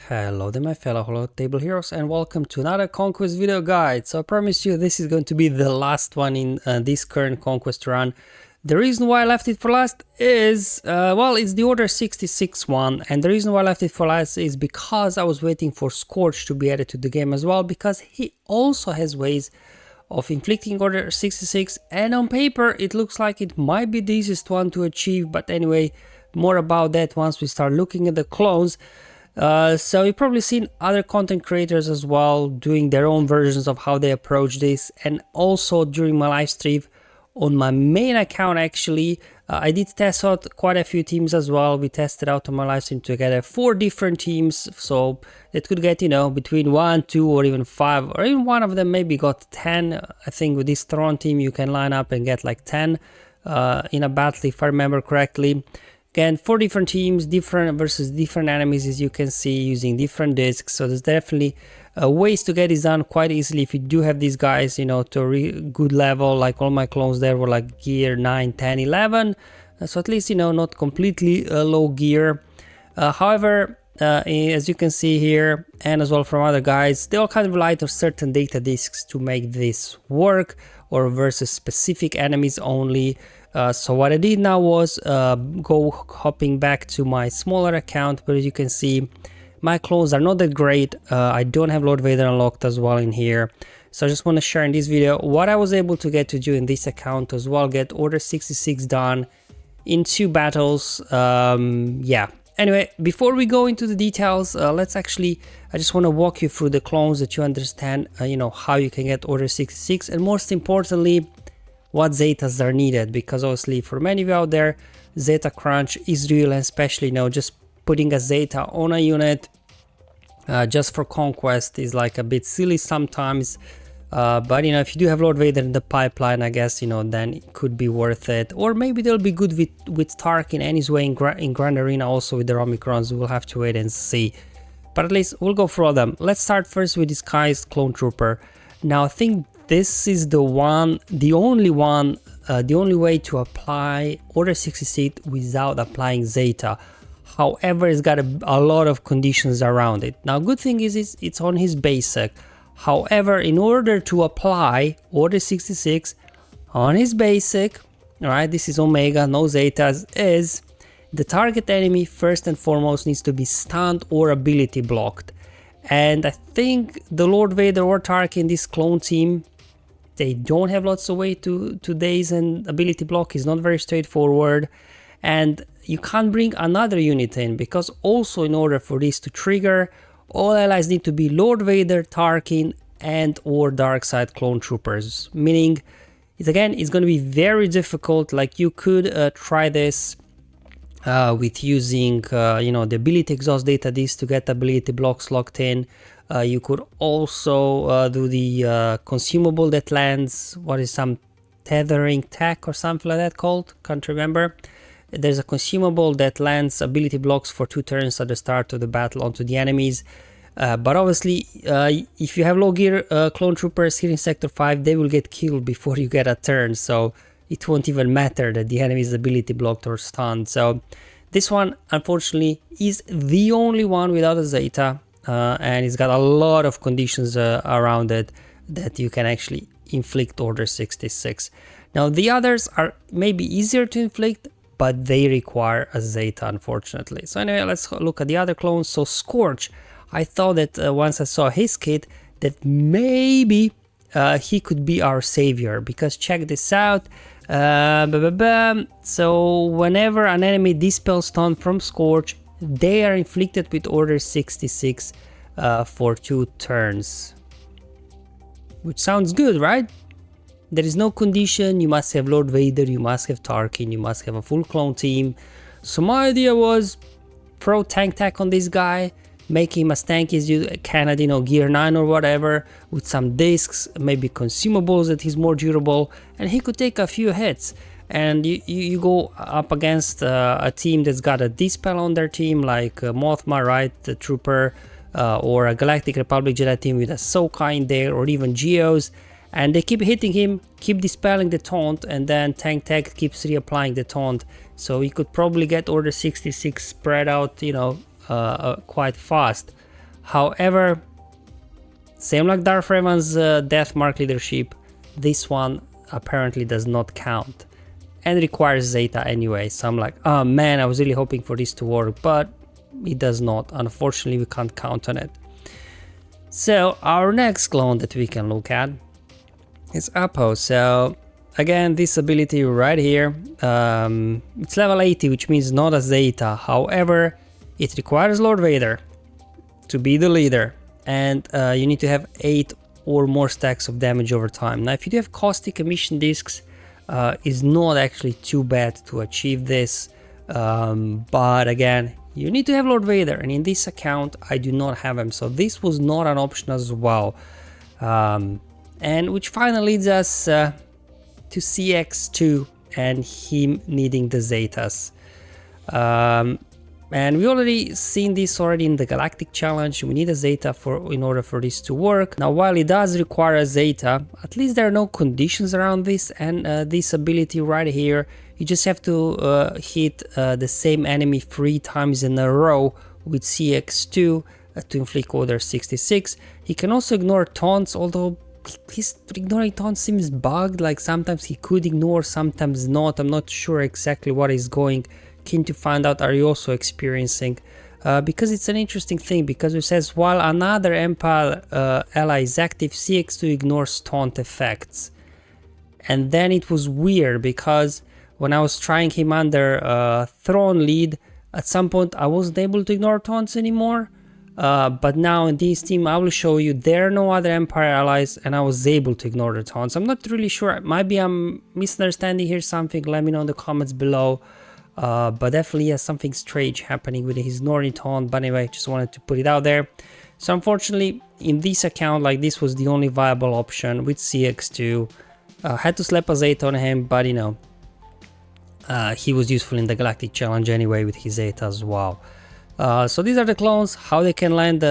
Hello there my fellow Hollow Table Heroes, and welcome to another Conquest video guide. So I promise you this is going to be the last one in this current Conquest run. The reason why I left it for last is, well, it's the Order 66 one, and the reason why I left it for last is because I was waiting for SWGOH to be added to the game as well, because he also has ways of inflicting Order 66, and on paper it looks like it might be the easiest one to achieve, but anyway, more about that once we start looking at the clones. So you've probably seen other content creators as well doing their own versions of how they approach this, and also during my live stream on my main account actually I did test out quite a few teams as well. We tested out on my live stream together 4 different teams, so it could get, you know, between 1, 2 or even 5, or even one of them maybe got 10. I think with this Tron team you can line up and get like 10 in a battle if I remember correctly. Again, 4 different teams, different versus different enemies, as you can see, using different discs. So there's definitely ways to get this done quite easily if you do have these guys, you know, to a good level. Like all my clones there were like gear 9, 10, 11. So at least, you know, not completely low gear. However, as you can see here, and as well from other guys, they all kind of rely on certain data discs to make this work, or versus specific enemies only. So what I did now was hopping back to my smaller account, but as you can see, my clones are not that great. I don't have Lord Vader unlocked as well in here. So I just want to share in this video what I was able to get to do in this account as well, get Order 66 done in 2 battles. Yeah. Anyway, before we go into the details, I just want to walk you through the clones that you understand, you know, how you can get Order 66, and most importantly, what zetas are needed, because obviously for many of you out there, zeta crunch is real, and especially, you know, just putting a zeta on a unit just for Conquest is like a bit silly sometimes. But you know, if you do have Lord Vader in the pipeline, I guess, you know, then it could be worth it. Or maybe they'll be good with Tarkin and his way in Grand Arena also with the Omicrons. We'll have to wait and see. But at least we'll go through all them. Let's start first with Disguised Clone Trooper. Now I think this is the only way to apply Order 66 without applying Zeta. However, it's got a lot of conditions around it. Now, good thing is it's on his basic. However, in order to apply Order 66 on his basic, alright, this is Omega, no Zetas, is the target enemy first and foremost needs to be stunned or ability blocked. And I think the Lord Vader or Tarkin, this clone team, they don't have lots of way to daze, and ability block is not very straightforward. And you can't bring another unit in, because also in order for this to trigger, all allies need to be Lord Vader, Tarkin, and or Darkside clone troopers. Meaning, it's going to be very difficult. Like you could try this with using, you know, the ability exhaust data disc to get ability blocks locked in. You could also do the consumable that lands, what is some tethering tech or something like that called, can't remember. There's a consumable that lands ability blocks for 2 turns at the start of the battle onto the enemies. But obviously, if you have low gear clone troopers here in Sector 5, they will get killed before you get a turn, so it won't even matter that the enemy is ability blocked or stunned. So this one, unfortunately, is the only one without a Zeta. And it's got a lot of conditions around it that you can actually inflict Order 66. Now the others are maybe easier to inflict, but they require a Zeta, unfortunately. So anyway, let's look at the other clones. So SWGOH, I thought that once I saw his kit, that maybe he could be our savior, because check this out. So whenever an enemy dispels stun from SWGOH, they are inflicted with Order 66 for 2 turns. Which sounds good, right? There is no condition, you must have Lord Vader, you must have Tarkin, you must have a full clone team. So my idea was throw tank tech on this guy, make him as tanky as you can, you know, gear 9 or whatever, with some discs, maybe consumables that he's more durable, and he could take a few hits. And you go up against a team that's got a Dispel on their team, like Mothma, right, the Trooper, or a Galactic Republic Jedi team with a Ahsoka in there, or even Geos, and they keep hitting him, keep dispelling the taunt, and then Tank Tech keeps reapplying the taunt. So you could probably get Order 66 spread out, you know, quite fast. However, same like Darth Revan's Death Mark leadership, this one apparently does not count and requires Zeta anyway. So I'm like, oh man, I was really hoping for this to work, but it does not. Unfortunately, we can't count on it. So our next clone that we can look at is Apo. So again, this ability right here, it's level 80, which means not a Zeta. However, it requires Lord Vader to be the leader, and you need to have 8 or more stacks of damage over time. Now, if you do have caustic emission discs, is not actually too bad to achieve this, but again, you need to have Lord Vader, and in this account I do not have him, so this was not an option as well. And which finally leads us to CX2 and him needing the Zetas. And we already seen this already in the Galactic Challenge. We need a Zeta in order for this to work. Now, while it does require a Zeta, at least there are no conditions around this, and this ability right here, you just have to hit the same enemy 3 times in a row with CX2 to inflict order 66. He can also ignore taunts, although his ignoring taunts seems bugged, like sometimes he could ignore, sometimes not. I'm not sure exactly what is going. Keen to find out, are you also experiencing, because it's an interesting thing, because it says while another Empire ally is active, CX2 ignores taunt effects. And then it was weird, because when I was trying him under Throne lead, at some point I wasn't able to ignore taunts anymore, but now in this team I will show you there are no other Empire allies and I was able to ignore the taunts. I'm not really sure, maybe I'm misunderstanding here something, let me know in the comments below. But definitely has something strange happening with his ignoring taunt, but anyway, just wanted to put it out there. So unfortunately, in this account, like, this was the only viable option with CX2. Had to slap a Zeta on him, but you know, he was useful in the Galactic Challenge anyway with his Zeta as well. So these are the clones, how they can land,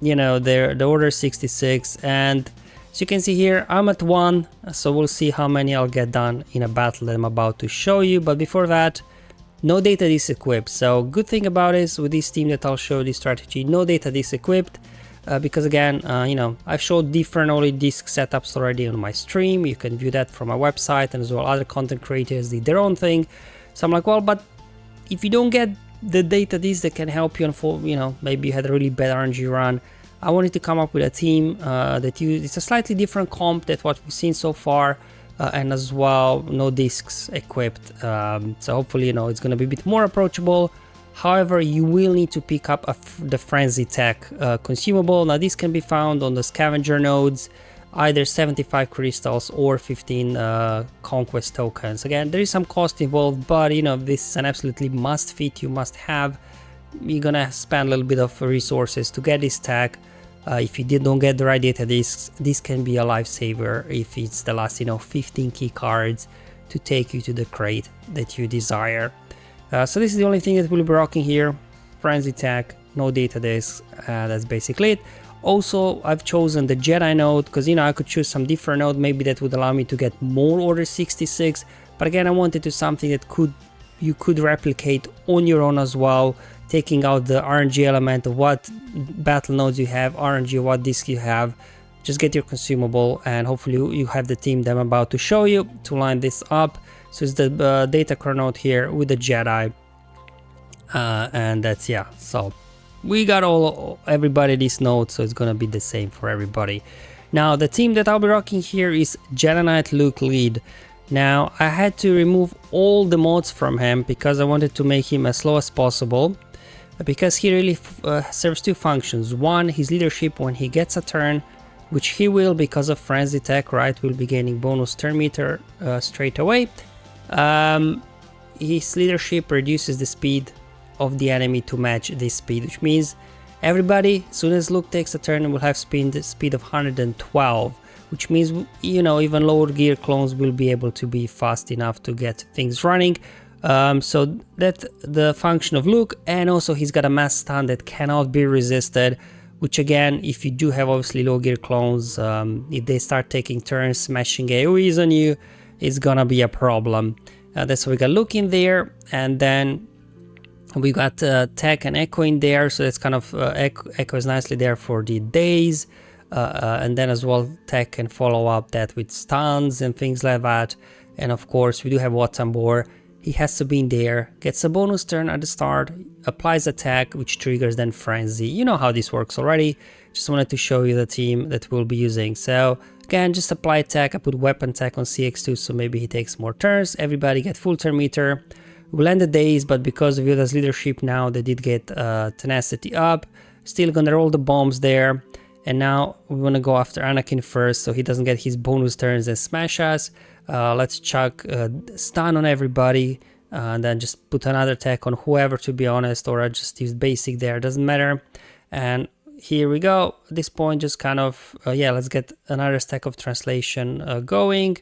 you know, the Order 66, and as you can see here, I'm at 1, so we'll see how many I'll get done in a battle that I'm about to show you. But before that, no data disequipped. So good thing about it is with this team that I'll show this strategy, no data disequipped, because again, you know, I've showed different only disk setups already on my stream. You can view that from my website, and as well other content creators did their own thing. So I'm like, well, but if you don't get the data disk that can help you unfold, you know, maybe you had a really bad RNG run, I wanted to come up with a team that it's a slightly different comp than what we've seen so far. And as well, no discs equipped, so hopefully, you know, it's going to be a bit more approachable. However, you will need to pick up the Frenzy Tech consumable. Now, this can be found on the scavenger nodes, either 75 crystals or 15 Conquest tokens. Again, there is some cost involved, but you know, this is an absolutely must fit, you must have. You're gonna spend a little bit of resources to get this tech. If you don't get the right data discs, this can be a lifesaver if it's the last, you know, 15 key cards to take you to the crate that you desire. So this is the only thing that we'll be rocking here. Frenzy Tech, no data discs, that's basically it. Also, I've chosen the Jedi node because, you know, I could choose some different node, maybe that would allow me to get more Order 66, but again, I wanted to something that you could replicate on your own as well, taking out the RNG element of what battle nodes you have, RNG, what disc you have. Just get your consumable, and hopefully you have the team that I'm about to show you to line this up. So it's the data core node here with the Jedi, and that's, yeah, so we got everybody this node, so it's gonna be the same for everybody. Now the team that I'll be rocking here is Jedi Knight Luke lead. Now I had to remove all the mods from him because I wanted to make him as slow as possible, because he really serves 2 functions. One, his leadership when he gets a turn, which he will because of Frenzy Tech, right, will be gaining bonus turn meter straight away. His leadership reduces the speed of the enemy to match this speed, which means everybody, as soon as Luke takes a turn, will have speed of 112, which means, you know, even lower gear clones will be able to be fast enough to get things running. So that's the function of Luke, and also he's got a mass stun that cannot be resisted, which again, if you do have obviously low gear clones, if they start taking turns smashing AoEs on you, it's gonna be a problem. That's why we got Luke in there, and then We got Tech and Echo in there, so that's kind of Echo is nicely there for the days, and then as well Tech can follow up that with stuns and things like that. And of course we do have Watambor. He has to be in there, gets a bonus turn at the start, applies attack, which triggers then Frenzy. You know how this works already, just wanted to show you the team that we'll be using. So again, just apply attack, I put weapon tech on CX2, so maybe he takes more turns, everybody get full turn meter. We'll end the days, but because of Yoda's leadership now, they did get tenacity up. Still gonna roll the bombs there. And now we wanna go after Anakin first, so he doesn't get his bonus turns and smash us. Let's chuck stun on everybody, and then just put another tech on whoever, to be honest, or I just use basic there, doesn't matter. And here we go. At this point, just kind of, yeah, let's get another stack of translation going.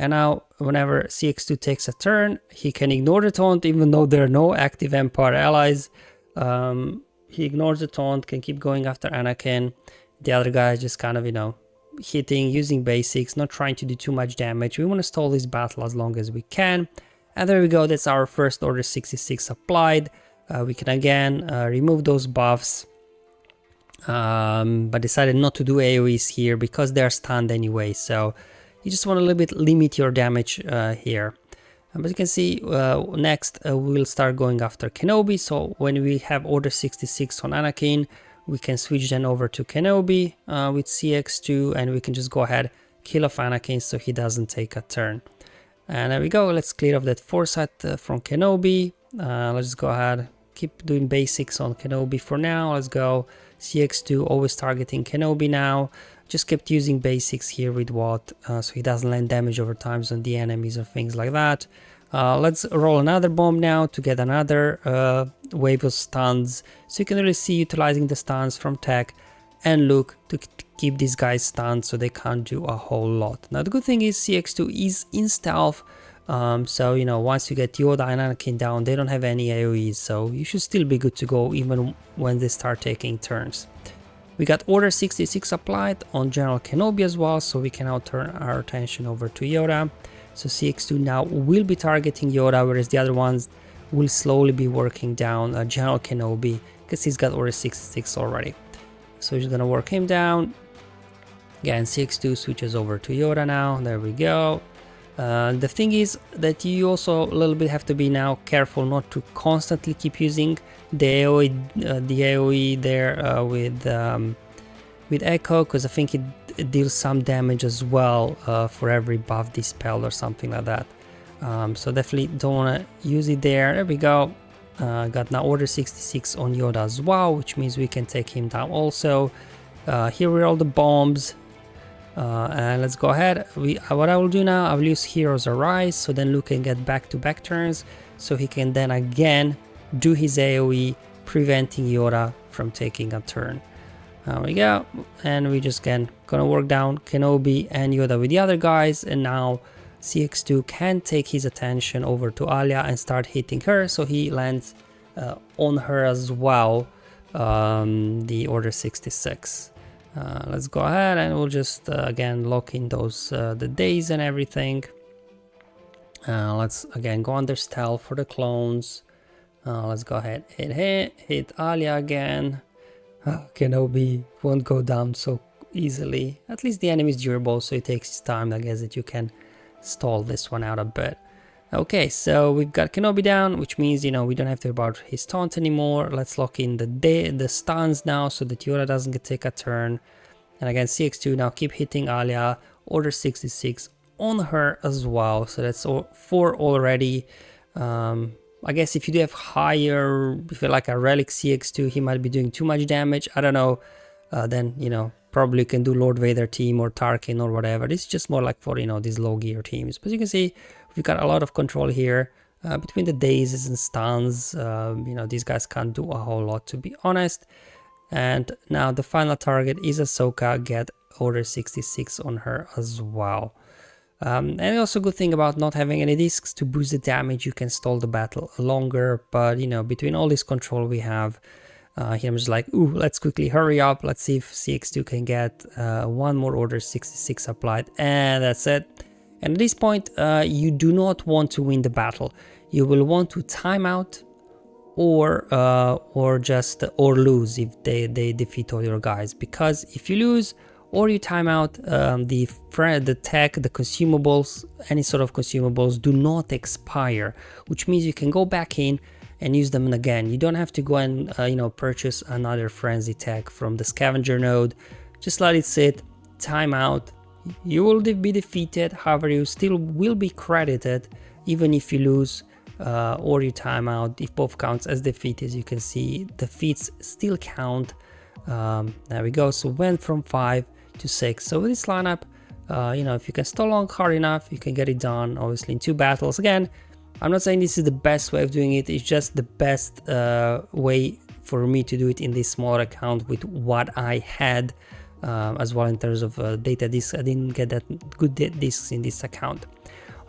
And now, whenever CX2 takes a turn, he can ignore the taunt, even though there are no active Empire allies. He ignores the taunt, can keep going after Anakin. The other guy is just kind of, you know, hitting, using basics, not trying to do too much damage. We want to stall this battle as long as we can. And there we go, that's our first Order 66 applied. We can again remove those buffs. But decided not to do AoEs here because they're stunned anyway, so you just want to a little bit limit your damage here. But you can see next we'll start going after Kenobi. So when we have Order 66 on Anakin, we can switch then over to Kenobi with CX2, and we can just go ahead, kill off Anakin so he doesn't take a turn. And there we go, let's clear off that foresight from Kenobi. Let's go ahead, keep doing basics on Kenobi for now. Let's go CX2, always targeting Kenobi now. Just kept using basics here with Watt, so he doesn't land damage over times on the enemies or things like that. Let's roll another bomb now to get another wave of stuns. So you can really see utilizing the stuns from Tech and Luke to keep these guys stunned so they can't do a whole lot. Now the good thing is CX2 is in stealth, so you know, once you get Yoda and Anakin down, they don't have any AoEs, so you should still be good to go even when they start taking turns. We got Order 66 applied on General Kenobi as well, so we can now turn our attention over to Yoda. So CX2 now will be targeting Yoda, whereas the other ones will slowly be working down General Kenobi, because he's got Order 66 already. So he's gonna work him down. Again, CX2 switches over to Yoda now, there we go. The thing is that you also a little bit have to be now careful not to constantly keep using the AoE there with Echo, because I think it deals some damage as well for every buff dispelled or something like that. So definitely don't want to use it there. There we go. Got now Order 66 on Yoda as well, which means we can take him down also. Here are all the bombs. And let's go ahead. What I will do now, I will use Heroes Arise, so then Luke can get back-to-back turns, so he can then again do his AoE, preventing Yoda from taking a turn. There we go, and we just gonna work down Kenobi and Yoda with the other guys, and now CX2 can take his attention over to Alia and start hitting her, so he lands on her as well, the Order 66. Let's go ahead and we'll just again lock in those the days and everything. Let's again go under stealth for the clones. Let's go ahead and hit Alia again. Kenobi won't go down so easily. At least the enemy is durable, so it takes time. I guess that you can stall this one out a bit. Okay, so we've got Kenobi down, which means, you know, we don't have to worry about his taunt anymore. Let's lock in the stuns now so that Yoda doesn't take a turn. And again, CX2 now keep hitting Alia, Order 66 on her as well. So that's 4 already. I guess if you do have higher, if you're like a Relic CX2, he might be doing too much damage. I don't know. Then, you know, probably you can do Lord Vader team or Tarkin or whatever. This is just more like for, you know, these low gear teams. But you can see we've got a lot of control here between the dazes and stuns. You know, these guys can't do a whole lot, to be honest. And now the final target is Ahsoka. Get Order 66 on her as well. And also good thing about not having any discs to boost the damage, you can stall the battle longer. But, you know, between all this control we have, here I'm just like, ooh, let's quickly hurry up. Let's see if CX2 can get one more Order 66 applied. And that's it. And at this point, you do not want to win the battle. You will want to time out or lose if they defeat all your guys. Because if you lose or you time out, the tech, the consumables, any sort of consumables do not expire, which means you can go back in and use them again. You don't have to go and purchase another frenzy tech from the scavenger node. Just let it sit, time out. You will be defeated, however you still will be credited even if you lose or you time out. If both counts as defeat, as you can see, defeats still count. There we go. So went from 5 to 6. So with this lineup, if you can stall long hard enough, you can get it done, obviously in 2 battles. Again, I'm not saying this is the best way of doing it, it's just the best way for me to do it in this smaller account with what I had, as well in terms of data disks. I didn't get that good disks in this account.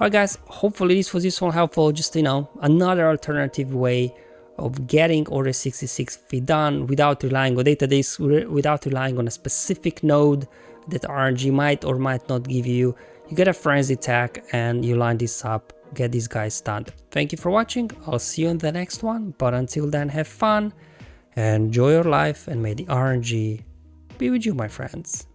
Alright guys, hopefully this was useful and helpful. Just another alternative way of getting Order 66 feet done without relying on data disks, without relying on a specific node that RNG might or might not give you. You get a frenzy tag and you line this up, get these guys stunned. Thank you for watching. I'll see you in the next one, but until then, have fun, enjoy your life, and may the RNG be with you, my friends.